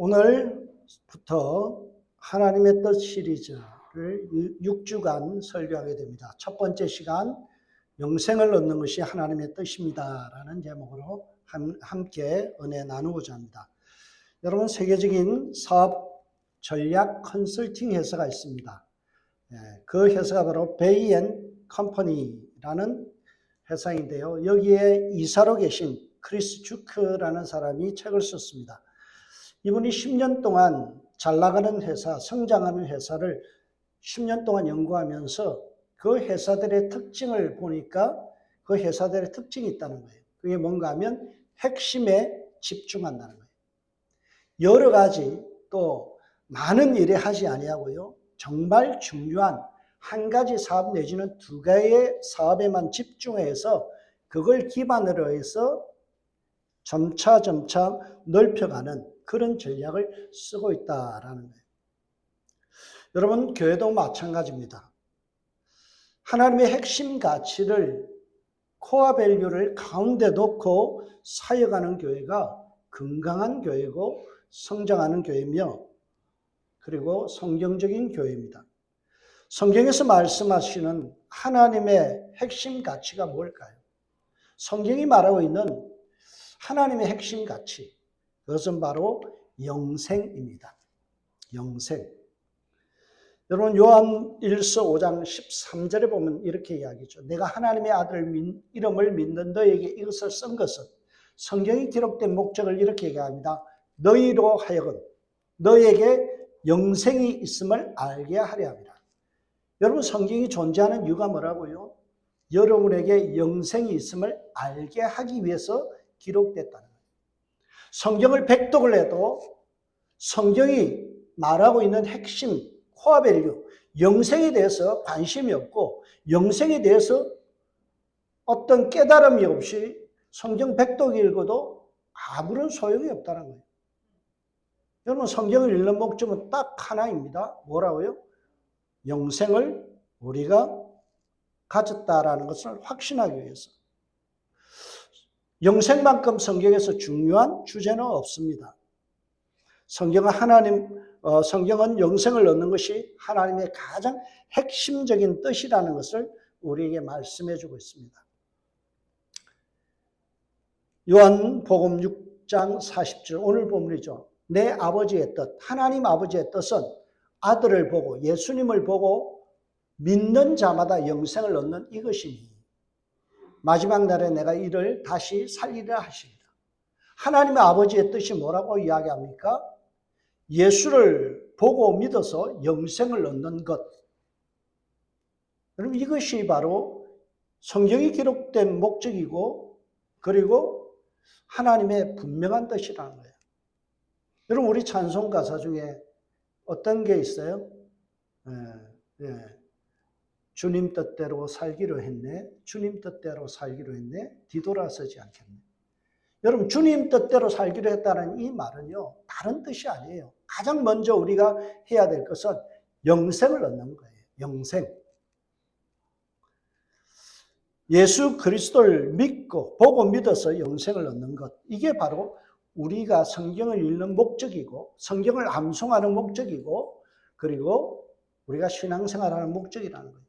오늘부터 하나님의 뜻 시리즈를 6주간 설교하게 됩니다. 첫 번째 시간, 영생을 얻는 것이 하나님의 뜻입니다 라는 제목으로 함께 은혜 나누고자 합니다. 여러분, 세계적인 사업 전략 컨설팅 회사가 있습니다. 그 회사가 바로 베이 앤 컴퍼니라는 회사인데요. 여기에 이사로 계신 크리스 주크라는 사람이 책을 썼습니다. 이분이 10년 동안 잘 나가는 회사, 성장하는 회사를 10년 동안 연구하면서 그 회사들의 특징을 보니까 그 회사들의 특징이 있다는 거예요. 그게 뭔가 하면 핵심에 집중한다는 거예요. 여러 가지 또 많은 일에 하지 아니하고요. 정말 중요한 한 가지 사업 내지는 두 개의 사업에만 집중해서 그걸 기반으로 해서 점차 넓혀가는 그런 전략을 쓰고 있다라는 거예요. 여러분, 교회도 마찬가지입니다. 하나님의 핵심 가치를 코어 밸류를 가운데 놓고 사역하는 교회가 건강한 교회고 성장하는 교회며 그리고 성경적인 교회입니다. 성경에서 말씀하시는 하나님의 핵심 가치가 뭘까요? 성경이 말하고 있는 하나님의 핵심 가치, 그것은 바로 영생입니다. 영생. 여러분, 요한 1서 5장 13절에 보면 이렇게 이야기죠. 내가 하나님의 아들 이름을 믿는 너에게 이것을 쓴 것은, 성경이 기록된 목적을 이렇게 얘기합니다. 너희로 하여금 너에게 영생이 있음을 알게 하려 합니다. 여러분, 성경이 존재하는 이유가 뭐라고요? 여러분에게 영생이 있음을 알게 하기 위해서 기록됐다는 거예요. 성경을 백독을 해도 성경이 말하고 있는 핵심, 코어 밸류, 영생에 대해서 관심이 없고 영생에 대해서 어떤 깨달음이 없이 성경 백독 읽어도 아무런 소용이 없다는 거예요. 여러분, 성경을 읽는 목적은 딱 하나입니다. 뭐라고요? 영생을 우리가 가졌다라는 것을 확신하기 위해서. 영생만큼 성경에서 중요한 주제는 없습니다. 성경은 영생을 얻는 것이 하나님의 가장 핵심적인 뜻이라는 것을 우리에게 말씀해 주고 있습니다. 요한복음 6장 40절, 오늘 본문이죠. 내 아버지의 뜻, 하나님 아버지의 뜻은 아들을 보고 예수님을 보고 믿는 자마다 영생을 얻는 이것이니 마지막 날에 내가 이를 다시 살리라 하시리라. 하나님의 아버지의 뜻이 뭐라고 이야기합니까? 예수를 보고 믿어서 영생을 얻는 것. 여러분, 이것이 바로 성경이 기록된 목적이고 그리고 하나님의 분명한 뜻이라는 거예요. 여러분, 우리 찬송 가사 중에 어떤 게 있어요? 주님 뜻대로 살기로 했네. 주님 뜻대로 살기로 했네. 뒤돌아서지 않겠네. 여러분, 주님 뜻대로 살기로 했다는 이 말은요, 다른 뜻이 아니에요. 가장 먼저 우리가 해야 될 것은 영생을 얻는 거예요. 영생. 예수 그리스도를 믿고 보고 믿어서 영생을 얻는 것. 이게 바로 우리가 성경을 읽는 목적이고 성경을 암송하는 목적이고 그리고 우리가 신앙생활하는 목적이라는 거예요.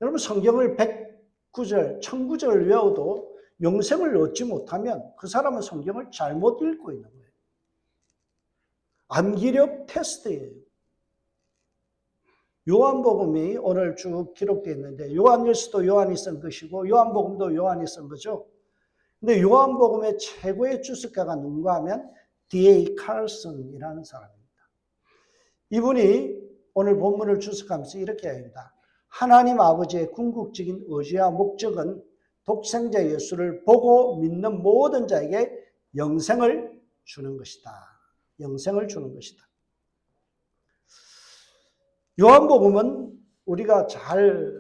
여러분, 성경을 109절, 1009절 외워도 영생을 얻지 못하면 그 사람은 성경을 잘못 읽고 있는 거예요. 암기력 테스트예요. 요한복음이 오늘 쭉 기록되어 있는데 요한일서도 요한이 쓴 것이고 요한복음도 요한이 쓴 거죠. 근데 요한복음의 최고의 주석가가 누군가 하면 D.A. 칼슨이라는 사람입니다. 이분이 오늘 본문을 주석하면서 이렇게 합니다. 하나님 아버지의 궁극적인 의지와 목적은 독생자 예수를 보고 믿는 모든 자에게 영생을 주는 것이다. 영생을 주는 것이다. 요한복음은 우리가 잘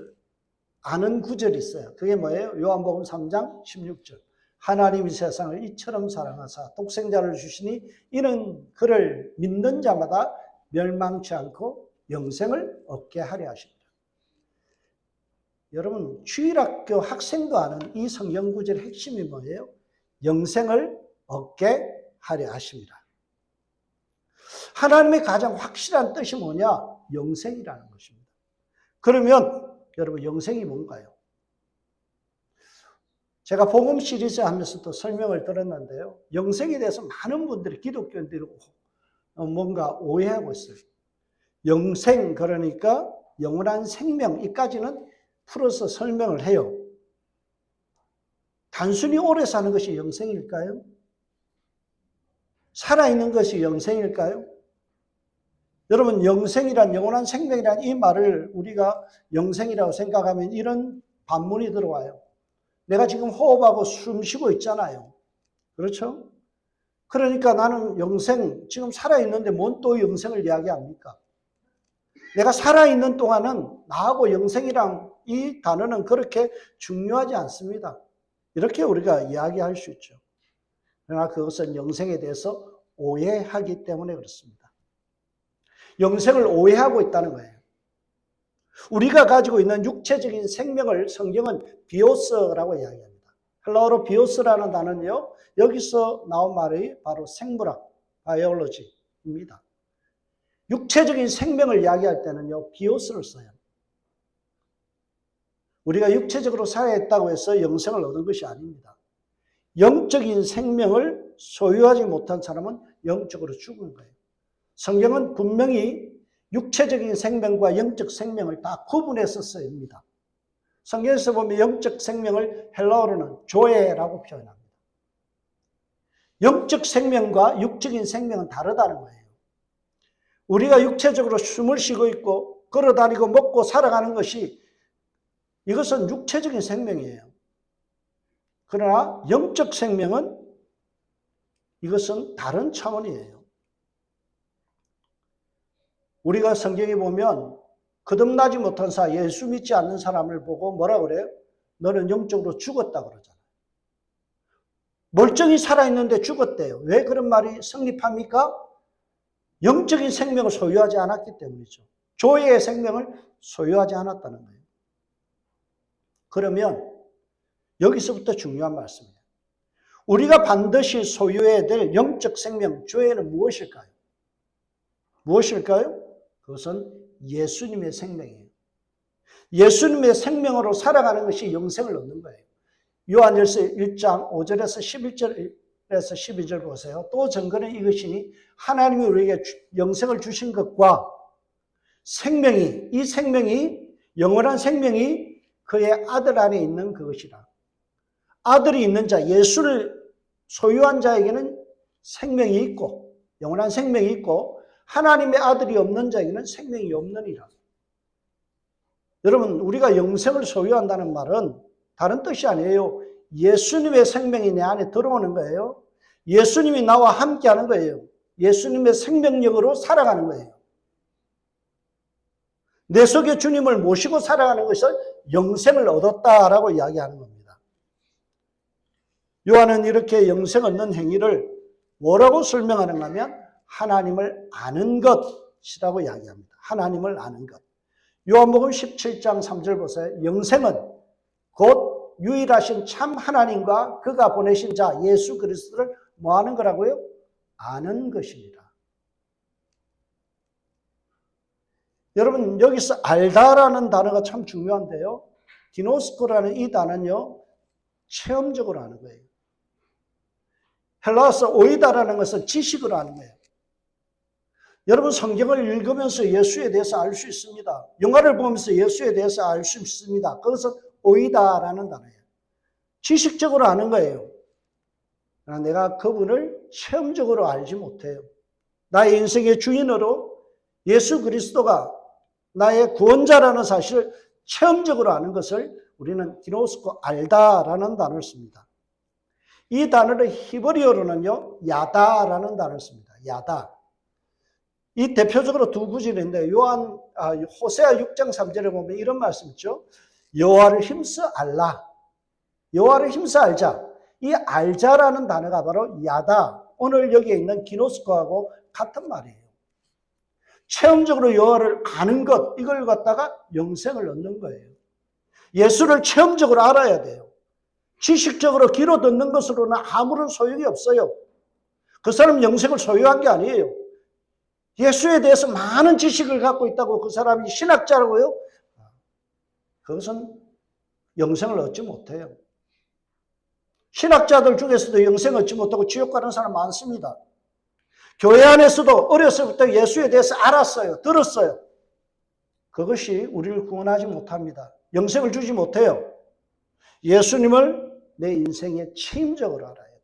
아는 구절이 있어요. 그게 뭐예요? 요한복음 3장 16절. 하나님이 세상을 이처럼 사랑하사 독생자를 주시니 이는 그를 믿는 자마다 멸망치 않고 영생을 얻게 하려 하십니다. 여러분, 주일학교 학생도 아는 이 성경 구절의 핵심이 뭐예요? 영생을 얻게 하려 하십니다. 하나님의 가장 확실한 뜻이 뭐냐? 영생이라는 것입니다. 그러면 여러분 영생이 뭔가요? 제가 복음 시리즈 하면서도 설명을 들었는데요. 영생에 대해서 많은 분들이 기독교인들이 뭔가 오해하고 있어요. 영생 그러니까 영원한 생명 이까지는 풀어서 설명을 해요. 단순히 오래 사는 것이 영생일까요? 살아있는 것이 영생일까요? 여러분 영생이란 영원한 생명이란 이 말을 우리가 영생이라고 생각하면 이런 반문이 들어와요. 내가 지금 호흡하고 숨 쉬고 있잖아요. 그렇죠? 그러니까 나는 영생, 지금 살아있는데 뭔 또 영생을 이야기합니까? 내가 살아있는 동안은 나하고 영생이랑 이 단어는 그렇게 중요하지 않습니다. 이렇게 우리가 이야기할 수 있죠. 그러나 그것은 영생에 대해서 오해하기 때문에 그렇습니다. 영생을 오해하고 있다는 거예요. 우리가 가지고 있는 육체적인 생명을 성경은 비오스라고 이야기합니다. 헬라어로 비오스라는 단어는요, 여기서 나온 말이 바로 생물학, 바이올로지입니다. 육체적인 생명을 이야기할 때는요, 비오스를 써요. 우리가 육체적으로 살아있다고 해서 영생을 얻은 것이 아닙니다. 영적인 생명을 소유하지 못한 사람은 영적으로 죽은 거예요. 성경은 분명히 육체적인 생명과 영적 생명을 다 구분해서 씁니다. 성경에서 보면 영적 생명을 헬라어로는 조에라고 표현합니다. 영적 생명과 육적인 생명은 다르다는 거예요. 우리가 육체적으로 숨을 쉬고 있고 걸어다니고 먹고 살아가는 것이 이것은 육체적인 생명이에요. 그러나 영적 생명은 이것은 다른 차원이에요. 우리가 성경에 보면 거듭나지 못한 예수 믿지 않는 사람을 보고 뭐라 그래요? 너는 영적으로 죽었다 그러잖아요. 멀쩡히 살아있는데 죽었대요. 왜 그런 말이 성립합니까? 영적인 생명을 소유하지 않았기 때문이죠. 조의 생명을 소유하지 않았다는 거예요. 그러면 여기서부터 중요한 말씀이에요. 우리가 반드시 소유해야 될 영적 생명, 조에는 무엇일까요? 무엇일까요? 그것은 예수님의 생명이에요. 예수님의 생명으로 살아가는 것이 영생을 얻는 거예요. 요한일서 1장 5절에서 11절에서 12절 보세요. 또 증거는 이것이니 하나님이 우리에게 영생을 주신 것과 생명이, 이 생명이 영원한 생명이 그의 아들 안에 있는 그것이라. 아들이 있는 자, 예수를 소유한 자에게는 생명이 있고 영원한 생명이 있고 하나님의 아들이 없는 자에게는 생명이 없느니라. 여러분, 우리가 영생을 소유한다는 말은 다른 뜻이 아니에요. 예수님의 생명이 내 안에 들어오는 거예요. 예수님이 나와 함께 하는 거예요. 예수님의 생명력으로 살아가는 거예요. 내 속에 주님을 모시고 살아가는 것을 영생을 얻었다라고 이야기하는 겁니다. 요한은 이렇게 영생 얻는 행위를 뭐라고 설명하는가 하면 하나님을 아는 것이라고 이야기합니다. 하나님을 아는 것. 요한복음 17장 3절 보세요. 영생은 곧 유일하신 참 하나님과 그가 보내신 자 예수 그리스도를 뭐 하는 거라고요? 아는 것입니다. 여러분 여기서 알다라는 단어가 참 중요한데요. 디노스코라는 이 단어는요. 체험적으로 아는 거예요. 헬라어서 오이다라는 것은 지식으로 아는 거예요. 여러분 성경을 읽으면서 예수에 대해서 알 수 있습니다. 영화를 보면서 예수에 대해서 알 수 있습니다. 그것은 오이다라는 단어예요. 지식적으로 아는 거예요. 그러나 내가 그분을 체험적으로 알지 못해요. 나의 인생의 주인으로 예수 그리스도가 나의 구원자라는 사실을 체험적으로 아는 것을 우리는 디노스코 알다라는 단어를 씁니다. 이 단어를 히브리어로는요 야다라는 단어를 씁니다. 야다. 이 대표적으로 두 구절인데 호세아 6장 3절에 보면 이런 말씀 있죠. 여호와를 힘써 알라. 여호와를 힘써 알자. 이 알자라는 단어가 바로 야다. 오늘 여기에 있는 기노스코하고 같은 말이에요. 체험적으로 여호와를 아는 것, 이걸 갖다가 영생을 얻는 거예요. 예수를 체험적으로 알아야 돼요. 지식적으로 귀로 듣는 것으로는 아무런 소용이 없어요. 그 사람은 영생을 소유한 게 아니에요. 예수에 대해서 많은 지식을 갖고 있다고 그 사람이 신학자라고요? 그것은 영생을 얻지 못해요. 신학자들 중에서도 영생 얻지 못하고 지옥 가는 사람 많습니다. 교회 안에서도 어렸을 때 예수에 대해서 알았어요. 들었어요. 그것이 우리를 구원하지 못합니다. 영생을 주지 못해요. 예수님을 내 인생의 책임적으로 알아야 돼요.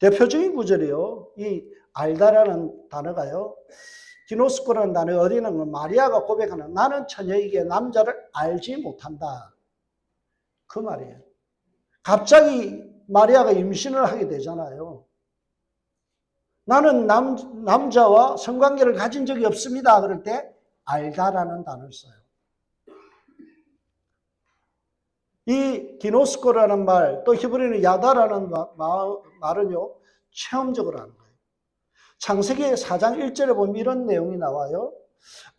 대표적인 구절이요. 이 알다라는 단어가요. 기노스코라는 단어가 어디 있는 건 마리아가 고백하는 나는 처녀에게 남자를 알지 못한다. 그 말이에요. 갑자기 마리아가 임신을 하게 되잖아요. 나는 남자와 성관계를 가진 적이 없습니다. 그럴 때 알다라는 단어를 써요. 이 기노스코라는 말, 또 히브리는 야다라는 말은요, 체험적으로 하는 거예요. 창세기 4장 1절에 보면 이런 내용이 나와요.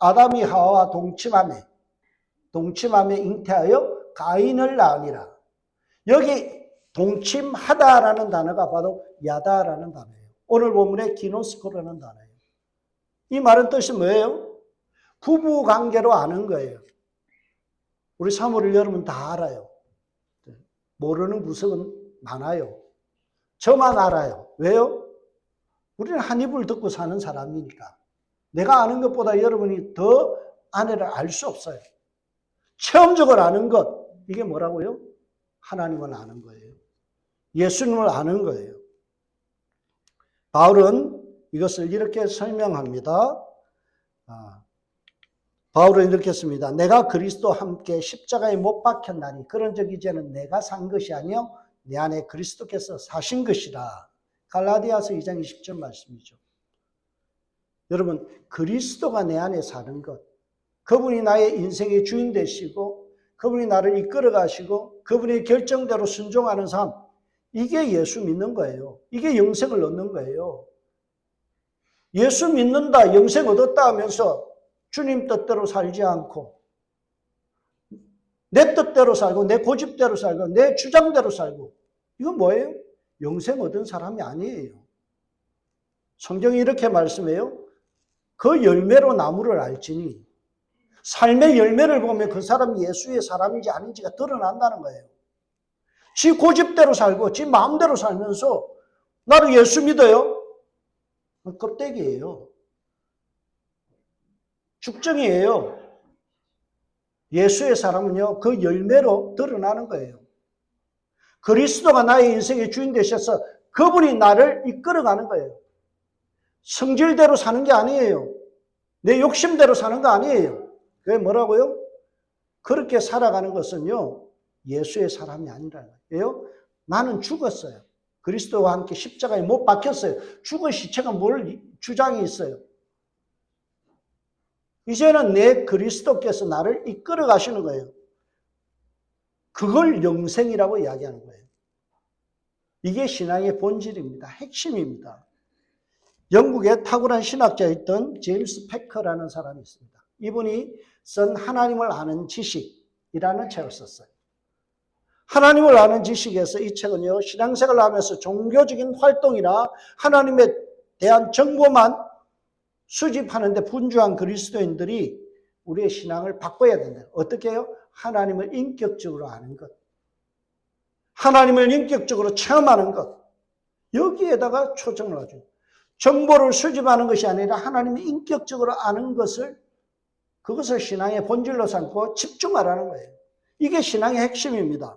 아담이 하와와 동침함에 잉태하여 가인을 낳으니라. 여기 동침하다라는 단어가 바로 야다라는 단어예요. 오늘 본문의 기노스코라는 단어예요. 이 말은 뜻이 뭐예요? 부부 관계로 아는 거예요. 우리 사모를 여러분 다 알아요. 모르는 구석은 많아요. 저만 알아요. 왜요? 우리는 한 입을 듣고 사는 사람이니까. 내가 아는 것보다 여러분이 더 아내를 알 수 없어요. 체험적으로 아는 것, 이게 뭐라고요? 하나님을 아는 거예요. 예수님을 아는 거예요. 바울은 이것을 이렇게 설명합니다. 바울은 이렇게 했습니다. 내가 그리스도와 함께 십자가에 못 박혔나니 그런즉 이제는 내가 산 것이 아니요 내 안에 그리스도께서 사신 것이라. 갈라디아서 2장 20절 말씀이죠. 여러분, 그리스도가 내 안에 사는 것, 그분이 나의 인생의 주인 되시고 그분이 나를 이끌어 가시고 그분의 결정대로 순종하는 삶, 이게 예수 믿는 거예요. 이게 영생을 얻는 거예요. 예수 믿는다, 영생 얻었다 하면서 주님 뜻대로 살지 않고 내 뜻대로 살고 내 고집대로 살고 내 주장대로 살고, 이건 뭐예요? 영생 얻은 사람이 아니에요. 성경이 이렇게 말씀해요. 그 열매로 나무를 알지니, 삶의 열매를 보면 그 사람이 예수의 사람인지 아닌지가 드러난다는 거예요. 지 고집대로 살고 지 마음대로 살면서 나는 예수 믿어요. 껍데기예요. 죽정이에요. 예수의 사람은요, 그 열매로 드러나는 거예요. 그리스도가 나의 인생의 주인 되셔서 그분이 나를 이끌어가는 거예요. 성질대로 사는 게 아니에요. 내 욕심대로 사는 거 아니에요. 그게 뭐라고요? 그렇게 살아가는 것은요, 예수의 사람이 아니라는 거예요. 나는 죽었어요. 그리스도와 함께 십자가에 못 박혔어요. 죽은 시체가 뭘 주장이 있어요. 이제는 내 그리스도께서 나를 이끌어 가시는 거예요. 그걸 영생이라고 이야기하는 거예요. 이게 신앙의 본질입니다. 핵심입니다. 영국에 탁월한 신학자였던 제임스 패커라는 사람이 있습니다. 이분이 쓴 하나님을 아는 지식이라는 책을 썼어요. 하나님을 아는 지식에서 이 책은요, 신앙생활을 하면서 종교적인 활동이나 하나님에 대한 정보만 수집하는 데 분주한 그리스도인들이 우리의 신앙을 바꿔야 된다. 어떻게 해요? 하나님을 인격적으로 아는 것. 하나님을 인격적으로 체험하는 것. 여기에다가 초점을 하죠. 정보를 수집하는 것이 아니라 하나님을 인격적으로 아는 것을, 그것을 신앙의 본질로 삼고 집중하라는 거예요. 이게 신앙의 핵심입니다.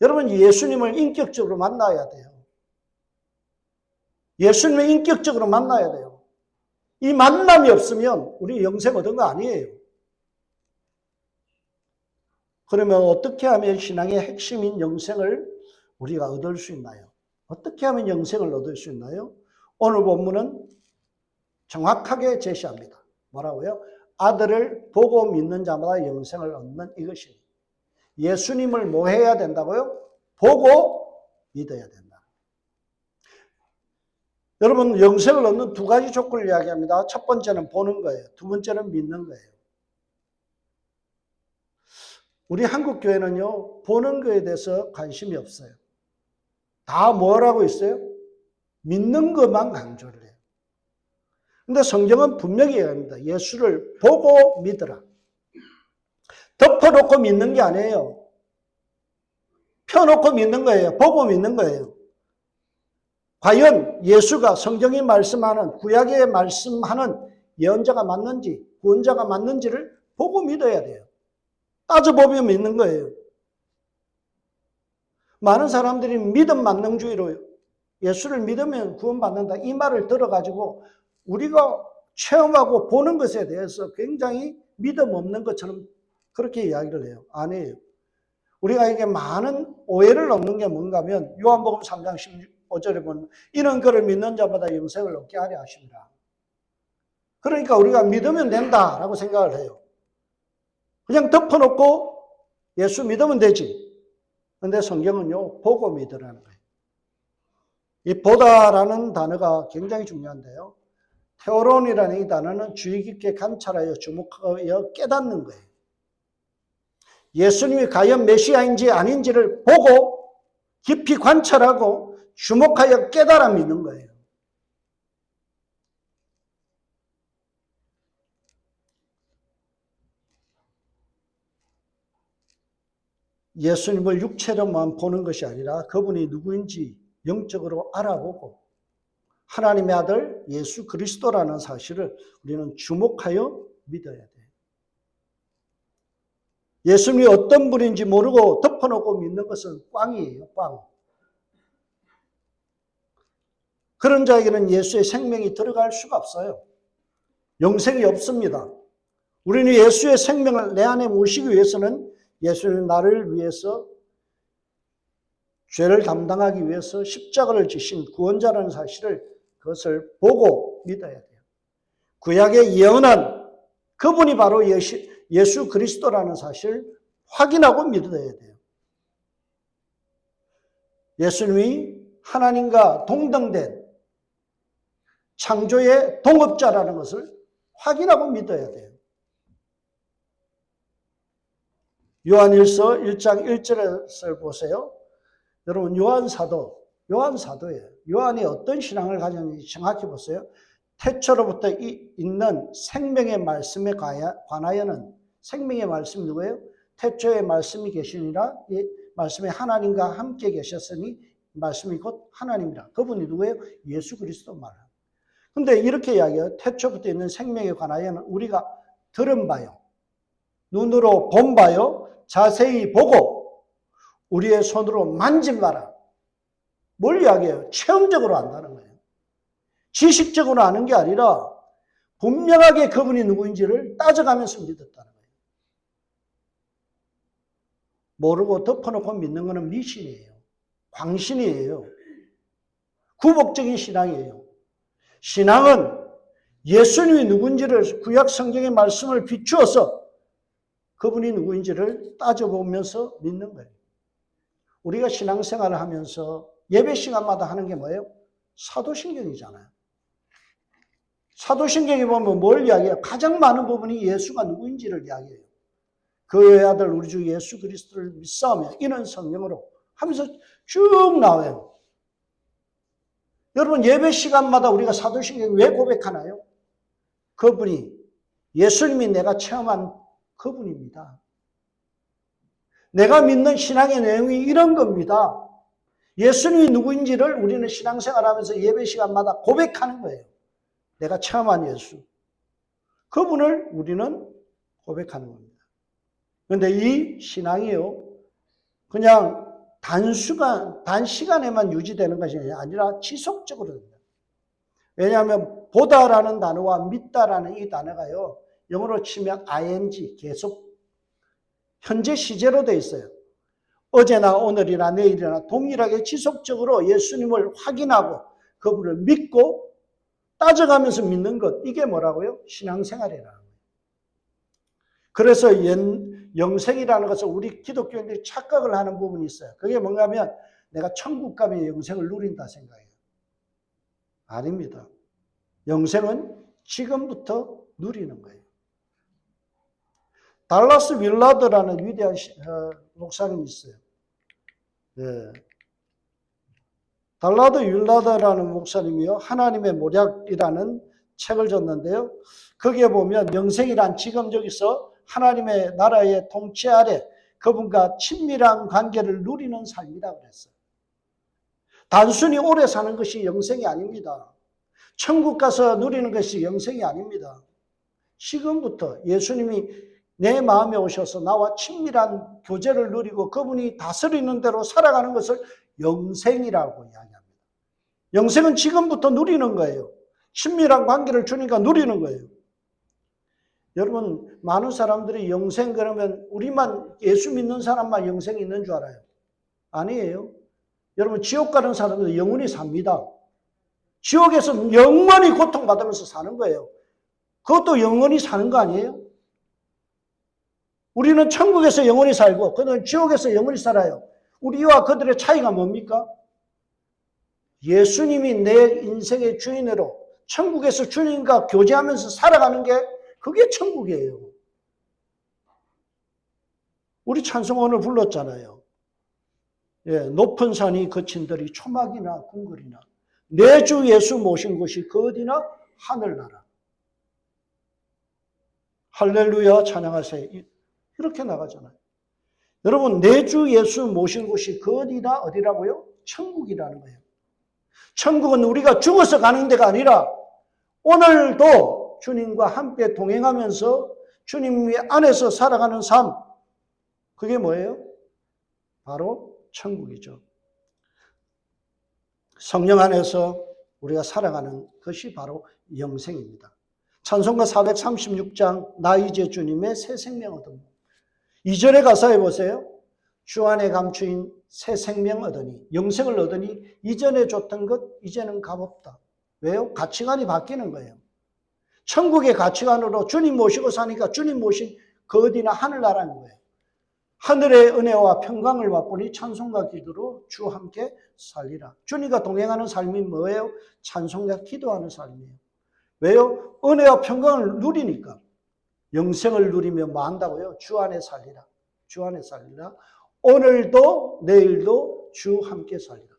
여러분, 예수님을 인격적으로 만나야 돼요. 예수님을 인격적으로 만나야 돼요. 이 만남이 없으면 우리 영생 얻은 거 아니에요. 그러면 어떻게 하면 신앙의 핵심인 영생을 우리가 얻을 수 있나요? 어떻게 하면 영생을 얻을 수 있나요? 오늘 본문은 정확하게 제시합니다. 뭐라고요? 아들을 보고 믿는 자마다 영생을 얻는 이것입니다. 예수님을 뭐 해야 된다고요? 보고 믿어야 된다. 여러분, 영생을 얻는 두 가지 조건을 이야기합니다. 첫 번째는 보는 거예요. 두 번째는 믿는 거예요. 우리 한국 교회는요, 보는 거에 대해서 관심이 없어요. 다 뭐라고 있어요? 믿는 것만 강조를 해요. 근데 성경은 분명히 얘기합니다. 예수를 보고 믿으라. 덮어놓고 믿는 게 아니에요. 펴놓고 믿는 거예요. 보고 믿는 거예요. 과연 예수가 성경이 말씀하는 구약에 말씀하는 예언자가 맞는지 구원자가 맞는지를 보고 믿어야 돼요. 따져보면 믿는 거예요. 많은 사람들이 믿음 만능주의로 예수를 믿으면 구원받는다 이 말을 들어가지고 우리가 체험하고 보는 것에 대해서 굉장히 믿음 없는 것처럼 그렇게 이야기를 해요. 아니에요. 우리가 이게 많은 오해를 얻는 게 뭔가 하면 요한복음 3장 15절에 보면 이는 그를 믿는 자마다 영생을 얻게 하려 하십니다. 그러니까 우리가 믿으면 된다라고 생각을 해요. 그냥 덮어놓고 예수 믿으면 되지. 근데 성경은요, 보고 믿으라는 거예요. 이 보다라는 단어가 굉장히 중요한데요. 테오론이라는 이 단어는 주의 깊게 관찰하여 주목하여 깨닫는 거예요. 예수님이 과연 메시아인지 아닌지를 보고 깊이 관찰하고 주목하여 깨달아 믿는 거예요. 예수님을 육체로만 보는 것이 아니라 그분이 누구인지 영적으로 알아보고 하나님의 아들 예수 그리스도라는 사실을 우리는 주목하여 믿어야 돼요. 예수님이 어떤 분인지 모르고 덮어놓고 믿는 것은 꽝이에요. 꽝. 그런 자에게는 예수의 생명이 들어갈 수가 없어요. 영생이 없습니다. 우리는 예수의 생명을 내 안에 모시기 위해서는 예수님 나를 위해서 죄를 담당하기 위해서 십자가를 지신 구원자라는 사실을 그것을 보고 믿어야 돼요. 구약의 예언한 그분이 바로 예수 그리스도라는 사실을 확인하고 믿어야 돼요. 예수님이 하나님과 동등된 창조의 동업자라는 것을 확인하고 믿어야 돼요. 요한일서 1장 1절을 보세요. 여러분 요한사도예요. 요한이 어떤 신앙을 가졌는지 정확히 보세요. 태초로부터 있는 생명의 말씀에 관하여는 생명의 말씀이 누구예요? 태초에 말씀이 계시니라 이 말씀에 하나님과 함께 계셨으니 말씀이 곧 하나님이라. 그분이 누구예요? 예수 그리스도 말을. 근데 이렇게 이야기해요. 태초부터 있는 생명에 관하여는 우리가 들은 바요. 눈으로 본 바요. 자세히 보고 우리의 손으로 만진 바라. 뭘 이야기해요? 체험적으로 안다는 거예요. 지식적으로 아는 게 아니라 분명하게 그분이 누구인지를 따져가면서 믿었다는 거예요. 모르고 덮어놓고 믿는 것은 미신이에요. 광신이에요. 구복적인 신앙이에요. 신앙은 예수님이 누군지를 구약 성경의 말씀을 비추어서 그분이 누구인지를 따져보면서 믿는 거예요. 우리가 신앙생활을 하면서 예배 시간마다 하는 게 뭐예요? 사도신경이잖아요. 사도신경에 보면 뭘 이야기해요? 가장 많은 부분이 예수가 누구인지를 이야기해요. 그의 아들 우리 주 예수 그리스도를 믿사오며 이는 성령으로 하면서 쭉 나와요. 여러분 예배 시간마다 우리가 사도신경 왜 고백하나요? 그분이 예수님이 내가 체험한 그분입니다. 내가 믿는 신앙의 내용이 이런 겁니다. 예수님이 누구인지를 우리는 신앙생활하면서 예배 시간마다 고백하는 거예요. 내가 체험한 예수. 그분을 우리는 고백하는 겁니다. 그런데 이 신앙이요. 그냥 단시간에만 유지되는 것이 아니라 지속적으로 됩니다. 왜냐하면 보다라는 단어와 믿다라는 이 단어가요. 영어로 치면 ing, 계속 현재 시제로 되어 있어요. 어제나 오늘이나 내일이나 동일하게 지속적으로 예수님을 확인하고 그분을 믿고 따져가면서 믿는 것. 이게 뭐라고요? 신앙생활이라는 거예요. 그래서 영생이라는 것을 우리 기독교인들이 착각을 하는 부분이 있어요. 그게 뭔가 하면 내가 천국 가면 영생을 누린다 생각해요. 아닙니다. 영생은 지금부터 누리는 거예요. 달라스 윌라드라는 위대한 목사님이 있어요. 네. 달라드 윌라드라는 목사님이요. 하나님의 모략이라는 책을 줬는데요. 거기에 보면 영생이란 지금 여기서 하나님의 나라의 통치 아래 그분과 친밀한 관계를 누리는 삶이라고 그랬어요. 단순히 오래 사는 것이 영생이 아닙니다. 천국 가서 누리는 것이 영생이 아닙니다. 지금부터 예수님이 내 마음에 오셔서 나와 친밀한 교제를 누리고 그분이 다스리는 대로 살아가는 것을 영생이라고 이야기합니다. 영생은 지금부터 누리는 거예요. 친밀한 관계를 주니까 누리는 거예요. 여러분, 많은 사람들이 영생 그러면 우리만 예수 믿는 사람만 영생이 있는 줄 알아요. 아니에요. 여러분, 지옥 가는 사람들은 영원히 삽니다. 지옥에서 영원히 고통받으면서 사는 거예요. 그것도 영원히 사는 거 아니에요? 우리는 천국에서 영원히 살고 그들은 지옥에서 영원히 살아요. 우리와 그들의 차이가 뭡니까? 예수님이 내 인생의 주인으로 천국에서 주님과 교제하면서 살아가는 게 그게 천국이에요. 우리 찬송 오늘 불렀잖아요. 예, 높은 산이 거친들이 초막이나 궁궐이나 내 주 예수 모신 곳이 그 어디나 하늘나라. 할렐루야 찬양하세요. 이렇게 나가잖아요. 여러분, 내 주 예수 모신 곳이 그 어디나 어디라고요? 천국이라는 거예요. 천국은 우리가 죽어서 가는 데가 아니라 오늘도 주님과 함께 동행하면서 주님 안에서 살아가는 삶. 그게 뭐예요? 바로 천국이죠. 성령 안에서 우리가 살아가는 것이 바로 영생입니다. 찬송가 436장 나 이제 주님의 새 생명 얻음. 2절의 가사에 보세요. 주 안에 감추인 새 생명 얻으니 영생을 얻으니 이전에 줬던 것 이제는 값없다. 왜요? 가치관이 바뀌는 거예요. 천국의 가치관으로 주님 모시고 사니까 주님 모신 그 어디나 하늘나라는 거예요. 하늘의 은혜와 평강을 맛보니 찬송과 기도로 주와 함께 살리라. 주님과 동행하는 삶이 뭐예요? 찬송과 기도하는 삶이에요. 왜요? 은혜와 평강을 누리니까. 영생을 누리며 뭐 한다고요? 주 안에 살리라. 주 안에 살리라. 오늘도 내일도 주 함께 살리라.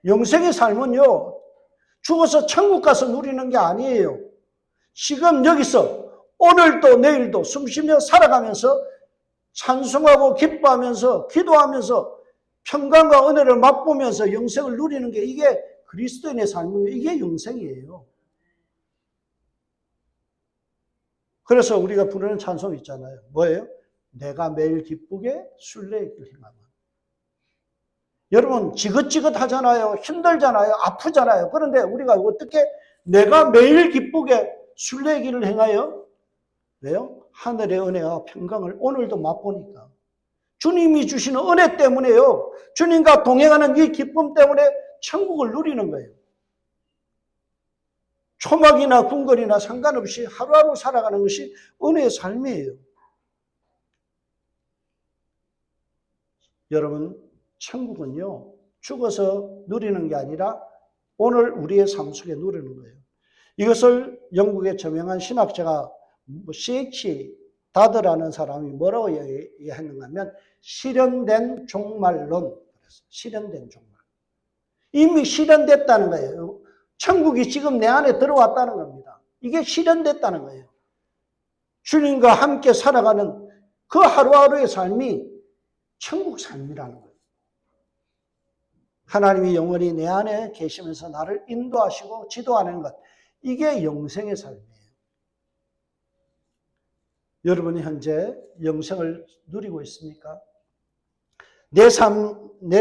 영생의 삶은요, 죽어서 천국 가서 누리는 게 아니에요. 지금 여기서 오늘도 내일도 숨쉬며 살아가면서 찬송하고 기뻐하면서 기도하면서 평강과 은혜를 맛보면서 영생을 누리는 게 이게 그리스도인의 삶이에요. 이게 영생이에요. 그래서 우리가 부르는 찬송 있잖아요. 뭐예요? 내가 매일 기쁘게 순례의 길 행하면. 여러분 지긋지긋하잖아요. 힘들잖아요. 아프잖아요. 그런데 우리가 어떻게 내가 매일 기쁘게 순례의 길을 행하여? 왜요? 하늘의 은혜와 평강을 오늘도 맛보니까. 주님이 주시는 은혜 때문에요. 주님과 동행하는 이 기쁨 때문에 천국을 누리는 거예요. 초막이나 궁궐이나 상관없이 하루하루 살아가는 것이 은혜의 삶이에요. 여러분, 천국은요, 죽어서 누리는 게 아니라 오늘 우리의 삶 속에 누리는 거예요. 이것을 영국의 저명한 신학자가 C.H. 다드라는 사람이 뭐라고 얘기했는가 하면 실현된 종말론. 실현된 종말. 이미 실현됐다는 거예요. 천국이 지금 내 안에 들어왔다는 겁니다. 이게 실현됐다는 거예요. 주님과 함께 살아가는 그 하루하루의 삶이 천국 삶이라는 거예요. 하나님이 영원히 내 안에 계시면서 나를 인도하시고 지도하는 것. 이게 영생의 삶이에요. 여러분이 현재 영생을 누리고 있습니까? 내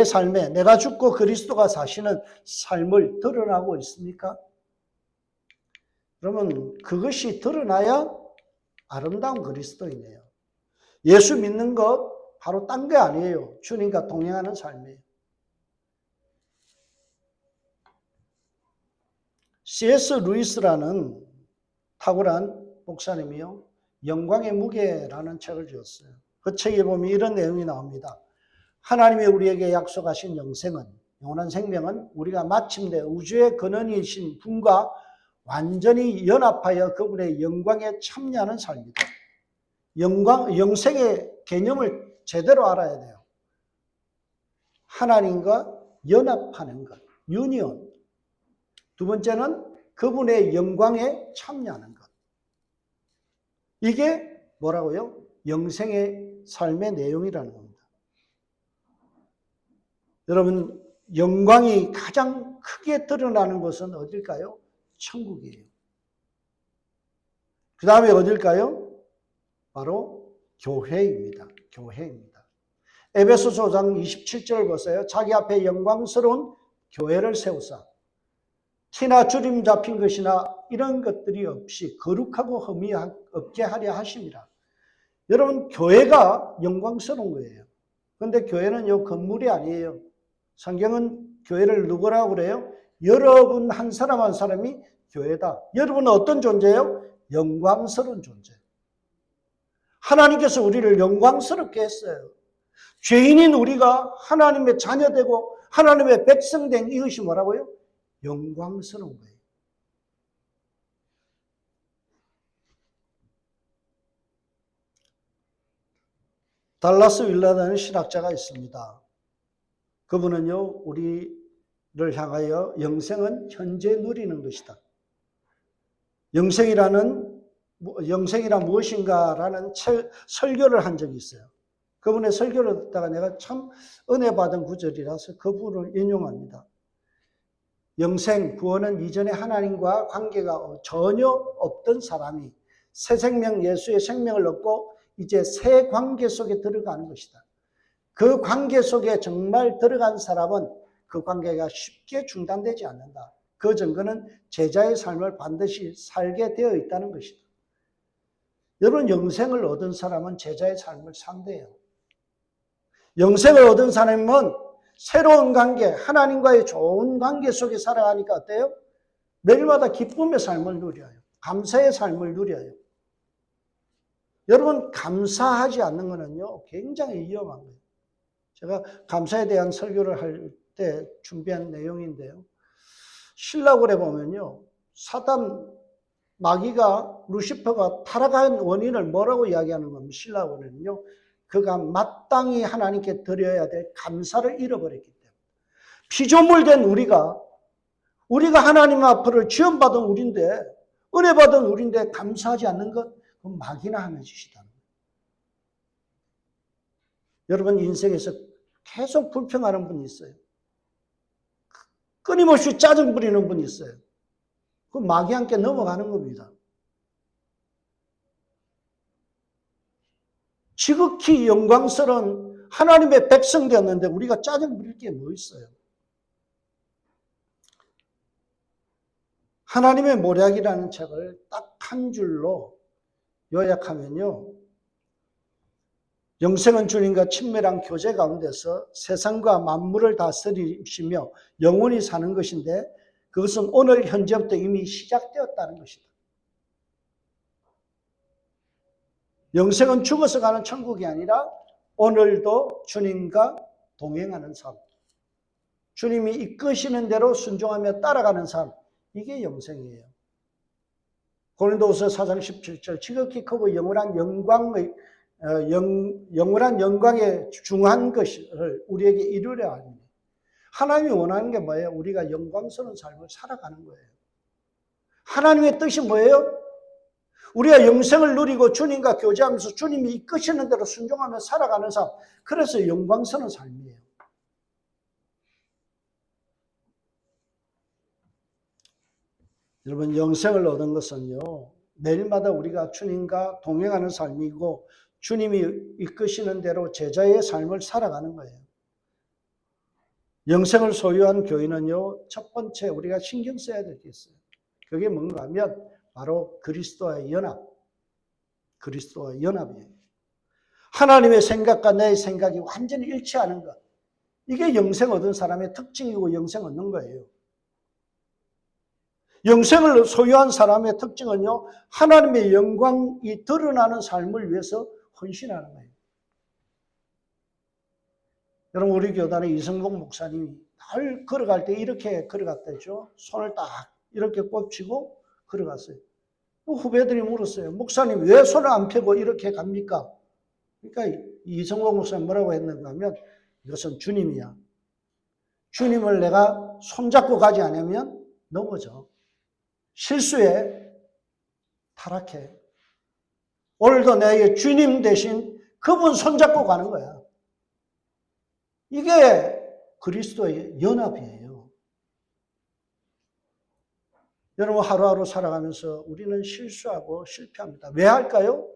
삶에 내가 죽고 그리스도가 사시는 삶을 드러나고 있습니까? 그러면 그것이 드러나야 아름다운 그리스도이네요. 예수 믿는 것 바로 딴 게 아니에요. 주님과 동행하는 삶이에요. C.S. 루이스라는 탁월한 목사님이요. 영광의 무게라는 책을 지었어요. 그 책에 보면 이런 내용이 나옵니다. 하나님이 우리에게 약속하신 영생은, 영원한 생명은 우리가 마침내 우주의 근원이신 분과 완전히 연합하여 그분의 영광에 참여하는 삶이다. 영생의 개념을 제대로 알아야 돼요. 하나님과 연합하는 것, 유니온. 두 번째는 그분의 영광에 참여하는 것. 이게 뭐라고요? 영생의 삶의 내용이라는 겁니다. 여러분, 영광이 가장 크게 드러나는 곳은 어딜까요? 천국이에요. 그 다음에 어딜까요? 바로 교회입니다. 교회입니다. 에베소서 5장 27절 보세요. 자기 앞에 영광스러운 교회를 세우사 티나 주림 잡힌 것이나 이런 것들이 없이 거룩하고 흠이 없게 하려 하심이라. 여러분, 교회가 영광스러운 거예요. 그런데 교회는 요 건물이 아니에요. 성경은 교회를 누구라고 그래요? 여러분 한 사람 한 사람이 교회다. 여러분은 어떤 존재예요? 영광스러운 존재. 하나님께서 우리를 영광스럽게 했어요. 죄인인 우리가 하나님의 자녀되고 하나님의 백성된 이것이 뭐라고요? 영광스러운 거예요. 달라스 윌라라는 신학자가 있습니다. 그분은요, 우리를 향하여 영생은 현재 누리는 것이다. 영생이란 무엇인가라는 설교를 한 적이 있어요. 그분의 설교를 듣다가 내가 참 은혜 받은 구절이라서 그분을 인용합니다. 영생, 구원은 이전에 하나님과 관계가 전혀 없던 사람이 새 생명, 예수의 생명을 얻고 이제 새 관계 속에 들어가는 것이다. 그 관계 속에 정말 들어간 사람은 그 관계가 쉽게 중단되지 않는다. 그 증거는 제자의 삶을 반드시 살게 되어 있다는 것이다. 여러분, 영생을 얻은 사람은 제자의 삶을 산대요. 영생을 얻은 사람은 새로운 관계, 하나님과의 좋은 관계 속에 살아가니까 어때요? 매일마다 기쁨의 삶을 누려요. 감사의 삶을 누려요. 여러분, 감사하지 않는 것은요, 굉장히 위험한 거예요. 제가 감사에 대한 설교를 할 때 준비한 내용인데요. 신라굴에 보면요, 사단, 마귀가, 루시퍼가 타락한 원인을 뭐라고 이야기하는 겁니까? 신라굴에는요, 그가 마땅히 하나님께 드려야 될 감사를 잃어버렸기 때문에. 피조물된 우리가 하나님 앞으로 지원받은 우리인데, 은혜 받은 우리인데 감사하지 않는 것, 그건 마귀나 하는 짓이다. 여러분, 인생에서 계속 불평하는 분이 있어요. 끊임없이 짜증 부리는 분이 있어요. 그 마귀한테 넘어가는 겁니다. 지극히 영광스러운 하나님의 백성 되었는데 우리가 짜증 부릴 게 뭐 있어요? 하나님의 모략이라는 책을 딱 한 줄로 요약하면요, 영생은 주님과 친밀한 교제 가운데서 세상과 만물을 다스리시며 영원히 사는 것인데 그것은 오늘 현재부터 이미 시작되었다는 것이다. 영생은 죽어서 가는 천국이 아니라 오늘도 주님과 동행하는 삶, 주님이 이끄시는 대로 순종하며 따라가는 삶, 이게 영생이에요. 고린도후서 4장 17절, 지극히 크고 영원한 영광에 중한 것을 우리에게 이루려 하니, 하나님이 원하는 게 뭐예요? 우리가 영광스러운 삶을 살아가는 거예요. 하나님의 뜻이 뭐예요? 우리가 영생을 누리고 주님과 교제하면서 주님이 이끄시는 대로 순종하며 살아가는 삶, 그래서 영광스러운 삶이에요. 여러분, 영생을 얻은 것은요, 매일마다 우리가 주님과 동행하는 삶이고 주님이 이끄시는 대로 제자의 삶을 살아가는 거예요. 영생을 소유한 교인은요, 첫 번째 우리가 신경 써야 될 게 있어요. 그게 뭔가 하면 바로 그리스도와의 연합, 그리스도와의 연합이에요. 하나님의 생각과 내 생각이 완전히 일치하는 것, 이게 영생 얻은 사람의 특징이고 영생 얻는 거예요. 영생을 소유한 사람의 특징은요, 하나님의 영광이 드러나는 삶을 위해서 헌신하는 거예요. 여러분, 우리 교단의 이성복 목사님이 늘 걸어갈 때 이렇게 걸어갔다죠. 손을 딱 이렇게 꼽치고 걸어갔어요. 후배들이 물었어요. 목사님, 왜 손을 안 펴고 이렇게 갑니까? 그러니까 이성복 목사님 뭐라고 했는가 하면, 이것은 주님이야. 주님을 내가 손잡고 가지 않으면 넘어져. 실수에 타락해. 오늘도 나의 주님 대신 그분 손잡고 가는 거야. 이게 그리스도의 연합이에요. 여러분 하루하루 살아가면서 우리는 실수하고 실패합니다. 왜 할까요?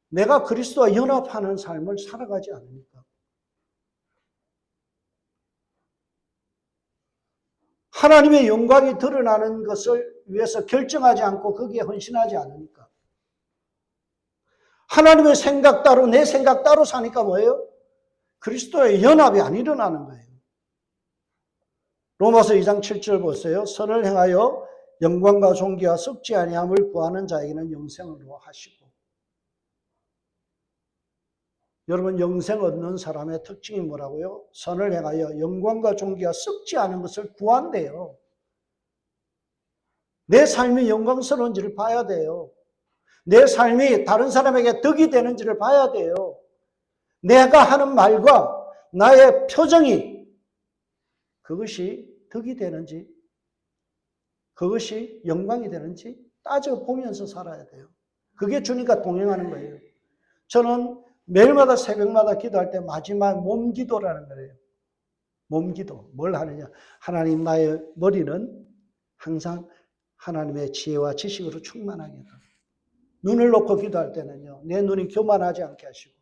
내가 그리스도와 연합하는 삶을 살아가지 않으니까. 하나님의 영광이 드러나는 것을 위해서 결정하지 않고 거기에 헌신하지 않으니까. 하나님의 생각 따로 내 생각 따로 사니까 뭐예요? 그리스도의 연합이 안 일어나는 거예요. 로마서 2장 7절 보세요. 선을 행하여 영광과 존귀와 썩지 아니함을 구하는 자에게는 영생으로 하시고. 여러분 영생 얻는 사람의 특징이 뭐라고요? 선을 행하여 영광과 존귀와 썩지 않은 것을 구한대요. 내 삶이 영광스러운지를 봐야 돼요. 내 삶이 다른 사람에게 덕이 되는지를 봐야 돼요. 내가 하는 말과 나의 표정이 그것이 덕이 되는지 그것이 영광이 되는지 따져보면서 살아야 돼요. 그게 주님과 동행하는 거예요. 저는 매일마다 새벽마다 기도할 때 마지막 몸기도라는 거예요. 몸기도. 뭘 하느냐. 하나님 나의 머리는 항상 하나님의 지혜와 지식으로 충만하게 해라. 눈을 놓고 기도할 때는요. 내 눈이 교만하지 않게 하시고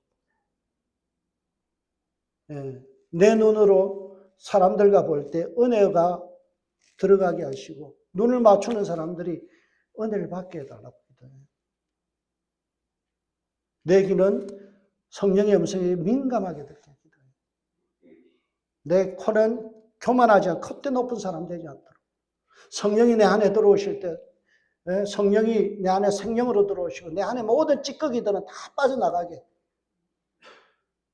내 눈으로 사람들과 볼 때 은혜가 들어가게 하시고 눈을 맞추는 사람들이 은혜를 받게 해달라고 기도해요. 내 귀는 성령의 음성에 민감하게 듣게 기도해요. 내 코는 교만하지 않고 콧대 높은 사람 되지 않도록 성령이 내 안에 들어오실 때 성령이 내 안에 생명으로 들어오시고 내 안에 모든 찌꺼기들은 다 빠져나가게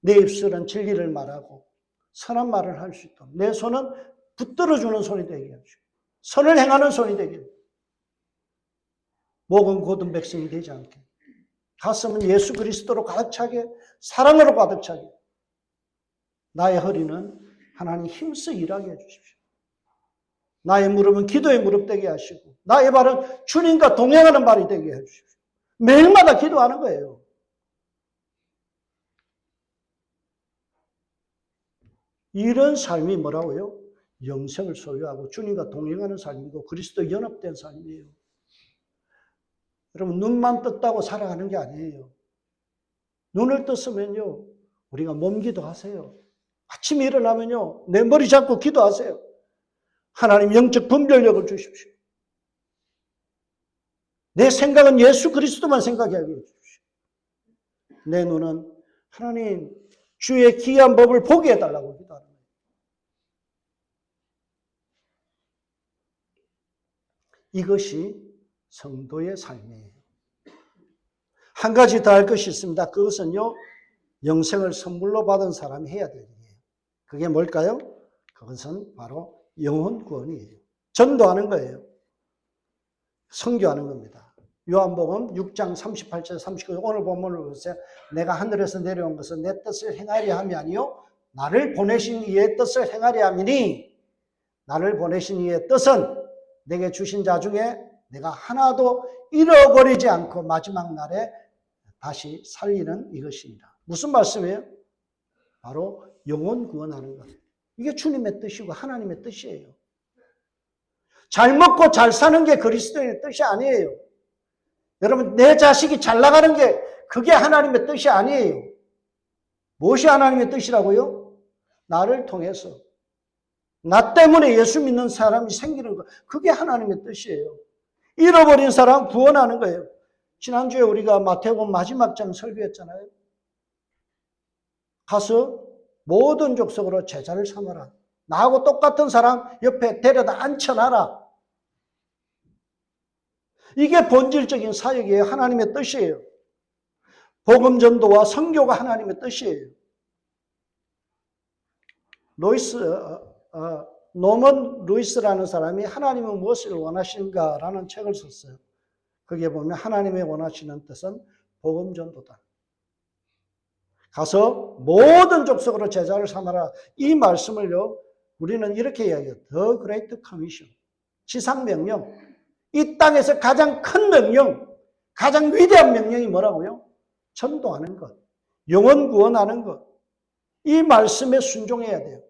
내 입술은 진리를 말하고 선한 말을 할 수 있도록 내 손은 붙들어주는 손이 되게 하시고 선을 행하는 손이 되게 목은 곧은 백성이 되지 않게 가슴은 예수 그리스도로 가득 차게 사랑으로 가득 차게 나의 허리는 하나님 힘써 일하게 해주십시오. 나의 무릎은 기도의 무릎 되게 하시고 나의 발은 주님과 동행하는 발이 되게 해주십시오. 매일마다 기도하는 거예요. 이런 삶이 뭐라고요? 영생을 소유하고 주님과 동행하는 삶이고 그리스도 연합된 삶이에요. 여러분 눈만 떴다고 살아가는 게 아니에요. 눈을 떴으면요. 우리가 몸기도 하세요. 아침에 일어나면요. 내 머리 잡고 기도하세요. 하나님 영적 분별력을 주십시오. 내 생각은 예수 그리스도만 생각하게 해주십시오. 내 눈은 하나님 주의 귀한 법을 보게 해달라고 기도하는 거예요. 이것이 성도의 삶이에요. 한 가지 더 할 것이 있습니다. 그것은요. 영생을 선물로 받은 사람이 해야 될 일이에요. 그게 뭘까요? 그것은 바로 영혼 구원이에요. 전도하는 거예요. 선교하는 겁니다. 요한복음 6장 38절 39절 오늘 본문을 보세요. 내가 하늘에서 내려온 것은 내 뜻을 행하려 함이 아니요 나를 보내신 이의 뜻을 행하려 함이니 나를 보내신 이의 뜻은 내게 주신 자 중에 내가 하나도 잃어버리지 않고 마지막 날에 다시 살리는 이것입니다. 무슨 말씀이에요? 바로 영혼 구원하는 것. 이게 주님의 뜻이고 하나님의 뜻이에요. 잘 먹고 잘 사는 게 그리스도의 뜻이 아니에요. 여러분 내 자식이 잘 나가는 게 그게 하나님의 뜻이 아니에요. 무엇이 하나님의 뜻이라고요? 나를 통해서 나 때문에 예수 믿는 사람이 생기는 것. 그게 하나님의 뜻이에요. 잃어버린 사람 구원하는 거예요. 지난주에 우리가 마태복음 마지막 장 설교했잖아요. 가서 모든 족속으로 제자를 삼아라. 나하고 똑같은 사람 옆에 데려다 앉혀놔라. 이게 본질적인 사역이에요. 하나님의 뜻이에요. 복음 전도와 선교가 하나님의 뜻이에요. 노먼 루이스라는 사람이 하나님은 무엇을 원하시는가라는 책을 썼어요. 거기에 보면 하나님의 원하시는 뜻은 복음 전도다. 가서 모든 족속으로 제자를 삼아라. 이 말씀을요. 우리는 이렇게 이야기해요. The Great Commission. 지상명령. 이 땅에서 가장 큰 명령, 가장 위대한 명령이 뭐라고요? 전도하는 것, 영혼 구원하는 것. 이 말씀에 순종해야 돼요.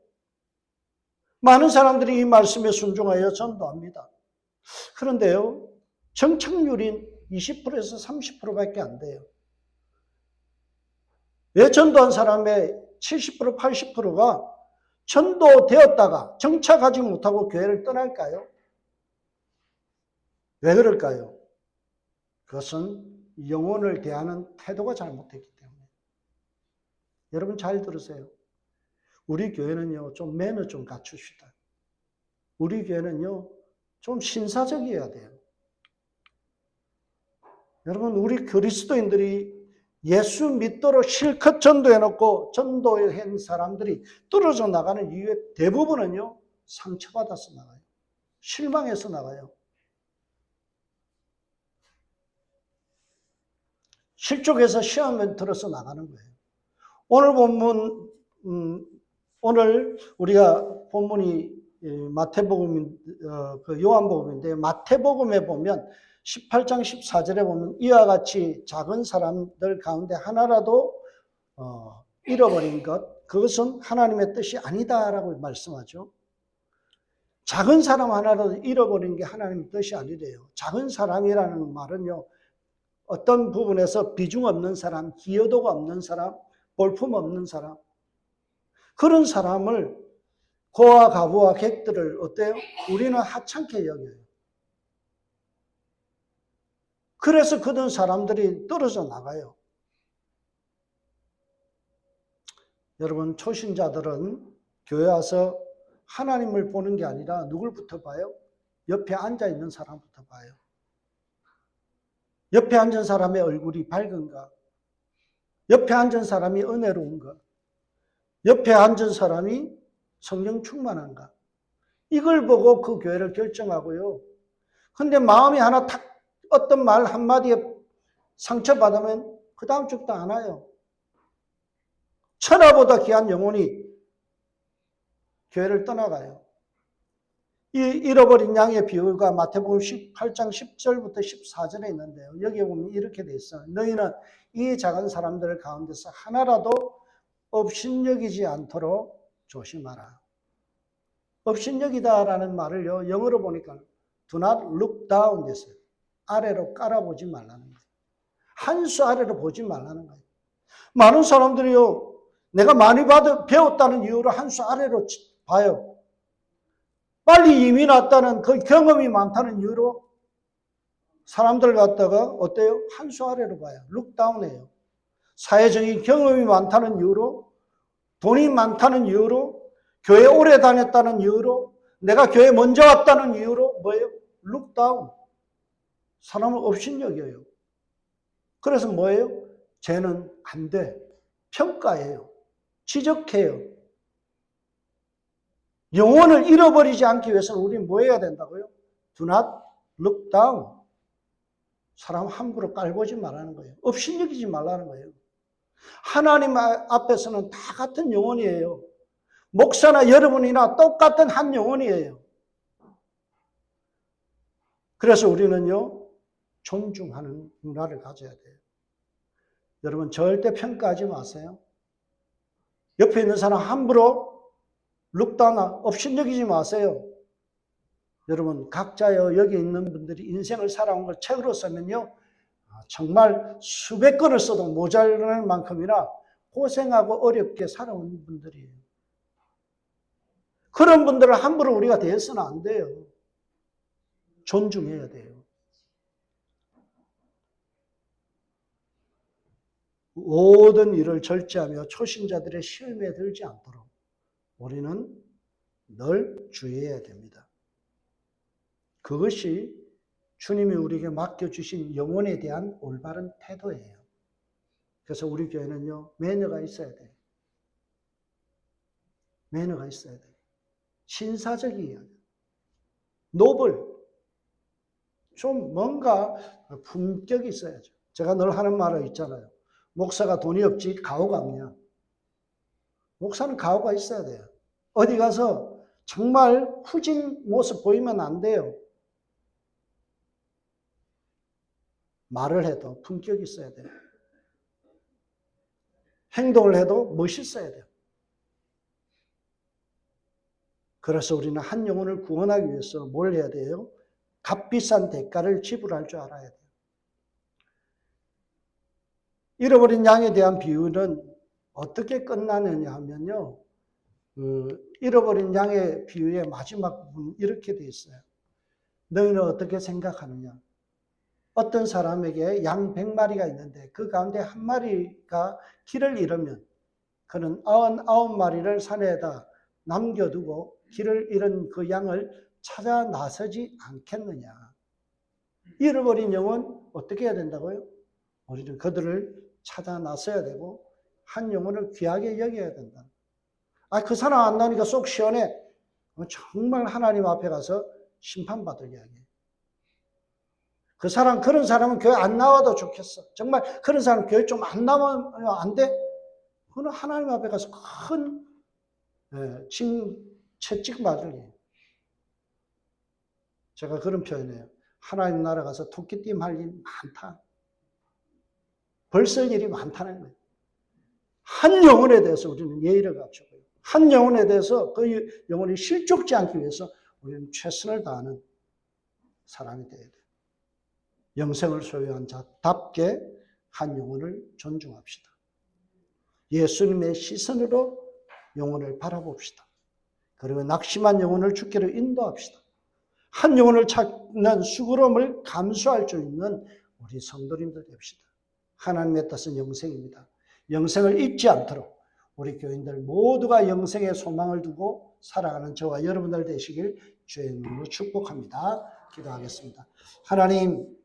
많은 사람들이 이 말씀에 순종하여 전도합니다. 그런데요, 정착률이 20%에서 30%밖에 안 돼요. 왜 전도한 사람의 70%, 80%가 전도되었다가 정착하지 못하고 교회를 떠날까요? 왜 그럴까요? 그것은 영혼을 대하는 태도가 잘못됐기 때문에. 여러분 잘 들으세요. 우리 교회는요, 좀 매너 좀 갖춥시다. 우리 교회는요, 좀 신사적이어야 돼요. 여러분, 우리 그리스도인들이 예수 믿도록 실컷 전도해놓고 전도한 사람들이 떨어져 나가는 이유의 대부분은요, 상처받아서 나가요. 실망해서 나가요. 실족해서 시험에 들어서 나가는 거예요. 오늘 본문, 오늘 우리가 본문이 마태복음, 요한복음인데 마태복음에 보면 18장 14절에 보면 이와 같이 작은 사람들 가운데 하나라도 잃어버린 것, 그것은 하나님의 뜻이 아니다라고 말씀하죠. 작은 사람 하나라도 잃어버린 게 하나님의 뜻이 아니래요. 작은 사람이라는 말은요, 어떤 부분에서 비중 없는 사람, 기여도가 없는 사람, 볼품 없는 사람, 그런 사람을 고아, 가부와 객들을 어때요? 우리는 하찮게 여겨요. 그래서 그런 사람들이 떨어져 나가요. 여러분, 초신자들은 교회 와서 하나님을 보는 게 아니라 누굴부터 봐요? 옆에 앉아 있는 사람부터 봐요. 옆에 앉은 사람의 얼굴이 밝은가? 옆에 앉은 사람이 은혜로운가? 옆에 앉은 사람이 성령 충만한가? 이걸 보고 그 교회를 결정하고요. 근데 마음이 하나 탁 어떤 말 한마디에 상처받으면 그 다음 주부터 안 와요. 천하보다 귀한 영혼이 교회를 떠나가요. 이 잃어버린 양의 비유가 마태복음 18장 10절부터 14절에 있는데요. 여기에 보면 이렇게 돼 있어요. 너희는 이 작은 사람들 가운데서 하나라도 업신여기지 않도록 조심하라. 업신여기다라는 말을요, 영어로 보니까 do not look down 됐어요. 아래로 깔아보지 말라는 거예요. 한 수 아래로 보지 말라는 거예요. 많은 사람들이요, 내가 많이 배웠다는 이유로 한 수 아래로 봐요. 빨리 이민 왔다는 그 경험이 많다는 이유로 사람들 갖다가 어때요? 한 수 아래로 봐요. 룩다운해요. 사회적인 경험이 많다는 이유로, 돈이 많다는 이유로, 교회 오래 다녔다는 이유로, 내가 교회 먼저 왔다는 이유로 뭐예요? 룩다운. 사람을 업신여겨요. 그래서 뭐예요? 쟤는 안 돼. 평가해요. 지적해요. 영혼을 잃어버리지 않기 위해서는 우리는 뭐 해야 된다고요? Do not look down. 사람 함부로 깔보지 말라는 거예요. 업신여기지 말라는 거예요. 하나님 앞에서는 다 같은 영혼이에요. 목사나 여러분이나 똑같은 한 영혼이에요. 그래서 우리는요, 존중하는 문화를 가져야 돼요. 여러분, 절대 평가하지 마세요. 옆에 있는 사람 함부로 룩다나 업신여기지 마세요. 여러분, 각자요, 여기 있는 분들이 인생을 살아온 걸 책으로 쓰면요, 정말 수백 권을 써도 모자랄 만큼이나 고생하고 어렵게 살아온 분들이에요. 그런 분들을 함부로 우리가 대해서는 안 돼요. 존중해야 돼요. 모든 일을 절제하며 초신자들의 시험에 들지 않도록 우리는 늘 주의해야 됩니다. 그것이 주님이 우리에게 맡겨주신 영혼에 대한 올바른 태도예요. 그래서 우리 교회는요, 매너가 있어야 돼요. 매너가 있어야 돼요. 신사적이어야 돼요. 노블. 좀 뭔가 품격이 있어야죠. 제가 늘 하는 말이 있잖아요. 목사가 돈이 없지 가오가 없냐. 목사는 가오가 있어야 돼요. 어디 가서 정말 후진 모습 보이면 안 돼요. 말을 해도 품격이 있어야 돼요. 행동을 해도 멋있어야 돼요. 그래서 우리는 한 영혼을 구원하기 위해서 뭘 해야 돼요? 값비싼 대가를 지불할 줄 알아야 돼요. 잃어버린 양에 대한 비유는 어떻게 끝나느냐 하면요. 잃어버린 양의 비유의 마지막 부분 이렇게 돼 있어요. 너희는 어떻게 생각하느냐? 어떤 사람에게 양 100마리가 있는데 그 가운데 한 마리가 길을 잃으면 그는 99마리를 산에다 남겨두고 길을 잃은 그 양을 찾아 나서지 않겠느냐. 잃어버린 영혼 어떻게 해야 된다고요? 우리는 그들을 찾아 나서야 되고 한 영혼을 귀하게 여겨야 된다. 그 사람 안 나오니까 속 시원해. 정말 하나님 앞에 가서 심판받을 이야기예요. 그런 사람은 교회 안 나와도 좋겠어. 정말 그런 사람 교회 좀 안 나오면 안 돼? 그는 하나님 앞에 가서 큰 채찍 맞을 일. 제가 그런 표현해요. 하나님 나라 가서 토끼띠 할 일 많다. 벌 쓸 일이 많다는 거예요. 한 영혼에 대해서 우리는 예의를 갖추고요. 한 영혼에 대해서 그 영혼이 실족지 않기 위해서 우리는 최선을 다하는 사람이 되어야 돼요. 영생을 소유한 자답게 한 영혼을 존중합시다. 예수님의 시선으로 영혼을 바라봅시다. 그리고 낙심한 영혼을 주께로 인도합시다. 한 영혼을 찾는 수고로움을 감수할 줄 있는 우리 성도님들 됩시다. 하나님의 뜻은 영생입니다. 영생을 잊지 않도록 우리 교인들 모두가 영생의 소망을 두고 살아가는 저와 여러분들 되시길 주의 이름으로 축복합니다. 기도하겠습니다. 하나님,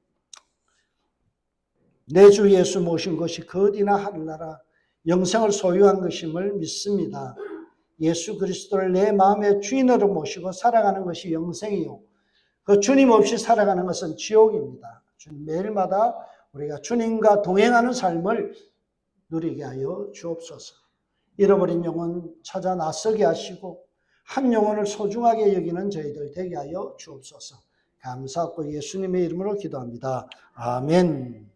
내 주 예수 모신 것이 그 어디나 하늘나라 영생을 소유한 것임을 믿습니다. 예수 그리스도를 내 마음의 주인으로 모시고 살아가는 것이 영생이요. 그 주님 없이 살아가는 것은 지옥입니다. 주님, 매일마다 우리가 주님과 동행하는 삶을 누리게 하여 주옵소서. 잃어버린 영혼 찾아 나서게 하시고 한 영혼을 소중하게 여기는 저희들 되게 하여 주옵소서. 감사하고 예수님의 이름으로 기도합니다. 아멘.